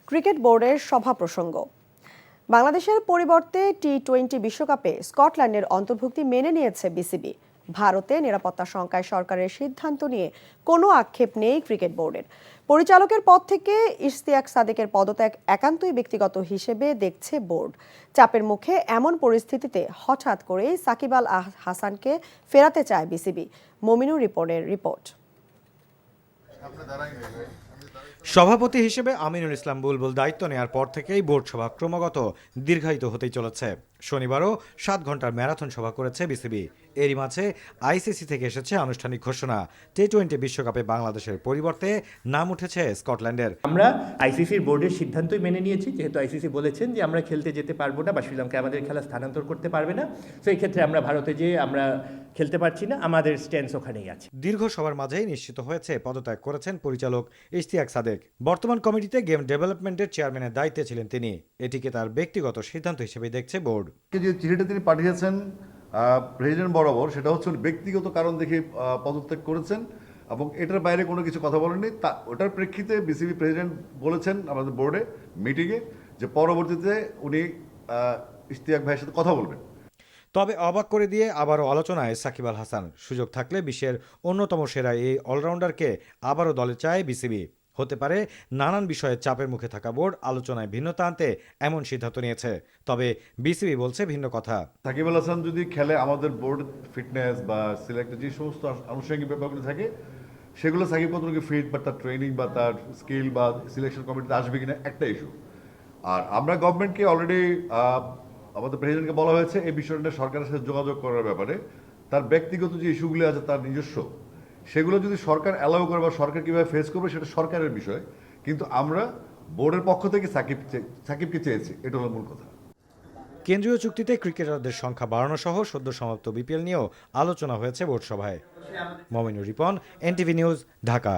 Cricket বোর্ডের সভা প্রসঙ্গ। বাংলাদেশের পরিবর্তে টি-20 বিশ্বকাপে স্কটল্যান্ডের অন্তর্ভুক্তি মেনে নিয়েছে বিসিবি। ভারতে নিরাপত্তা শঙ্কায় সরকারের সিদ্ধান্ত নিয়ে কোনো আক্ষেপ নেই ক্রিকেট বোর্ডের। পরিচালকের পদ থেকে ইশতিয়াক সাদেকের পদত্যাগ একান্তই ব্যক্তিগত হিসেবে দেখছে বোর্ড। চাপের মুখে এমন পরিস্থিতিতে হঠাৎ করেই সাকিব আল হাসানকে ফেরাতে চায় বিসিবি। মমিনুর রিপনের রিপোর্ট। সভাপতি হিসেবে আমিনুল ইসলাম বুলবুল দায়িত্ব নেওয়ার পর থেকেই বোর্ড সভা ক্রমাগত দীর্ঘায়িত হতেই চলেছে। শনিবারও 7 ঘন্টার ম্যারাথন সভা করেছে বিসিবি। এরই মাঝে আইসিসি থেকে এসেছে আনুষ্ঠানিক ঘোষণা, টি-20 বিশ্বকাপে বাংলাদেশের পরিবর্তে নাম উঠেছে স্কটল্যান্ডের। আমরা আইসিসির বোর্ডের সিদ্ধান্তই মেনে নিয়েছি, যেহেতু আইসিসি বলেছেন যে আমরা খেলতে যেতে পারবো না বা শ্রীলঙ্কা আমাদের খেলা স্থানান্তর করতে পারবে না। তো এই ক্ষেত্রে আমরা ভারতে যেয়ে আমরা খেলতে পারছি না, আমাদের স্ট্যান্স ওখানেই আছে। দীর্ঘ সভার মাঝেই নিশ্চিত হয়েছে পদত্যাগ করেছেন পরিচালক ইশতিয়াক সাদেক। বর্তমান কমিটিতে গেম ডেভেলপমেন্টের চেয়ারম্যানের দায়িত্বে ছিলেন তিনি। এটিকে তার ব্যক্তিগত সিদ্ধান্ত হিসেবে দেখছে বোর্ড। যে চিঠিটা তিনি পাঠিয়েছেন প্রেসিডেন্ট বরাবর, সেটা হচ্ছে ব্যক্তিগত কারণ দেখে পদত্যাগ করেছেন এবং এটার বাইরে কোনো কিছু কথা বলেননি। ওটার প্রেক্ষিতে বিসিবি প্রেসিডেন্ট বলেছেন আমাদের বোর্ডে মিটিংয়ে যে পরবর্তীতে উনি ইশতিয়াক ভাইয়ের সাথে কথা বলবেন। তবে অবাক করে দিয়ে আবারও আলোচনায় সাকিব আল হাসান। সুযোগ থাকলে বিশ্বের অন্যতম সেরা এই অলরাউন্ডারকে আবারও দলে চায় বিসিবি। হতে পারে নানান বিষয়ে চাপের মুখে থাকা বোর্ড আলোচনায় ভিন্নতা আনতে এমন সিদ্ধান্ত নিয়েছে। তবে বিসিবি বলছে ভিন্ন কথা। সাকিব আল হাসান যদি খেলে, আমাদের বোর্ড ফিটনেস বা সিলেক্টেড যে সমস্ত আনুষঙ্গিক ব্যাপারগুলো থাকে সেগুলো সাকিব কতটুকু ফিট বা তার ট্রেনিং বা তার স্কিল বা সিলেকশন কমিটিতে আসবে কিনা একটা ইস্যু। আর আমরা গভর্নমেন্টকে অলরেডি আমাদের প্রেসিডেন্টকে বলা হয়েছে এই বিষয়টা সরকারের সাথে যোগাযোগ করার ব্যাপারে। তার ব্যক্তিগত যে ইস্যুগুলো আছে তার নিজস্ব, সেগুলো যদি সরকার অ্যালাউ করে বা সরকার কীভাবে ফেস করবে সেটা সরকারের বিষয়। কিন্তু আমরা বোর্ডের পক্ষ থেকে সাকিবকে চেয়েছি, এটা হলো মূল কথা। কেন্দ্রীয় চুক্তিতে ক্রিকেটারদের সংখ্যা বাড়ানো সহ সদ্য সমাপ্ত বিপিএল নিয়েও আলোচনা হয়েছে বোর্ড সভায়। Mominur Ripon, NTV news, Dhaka.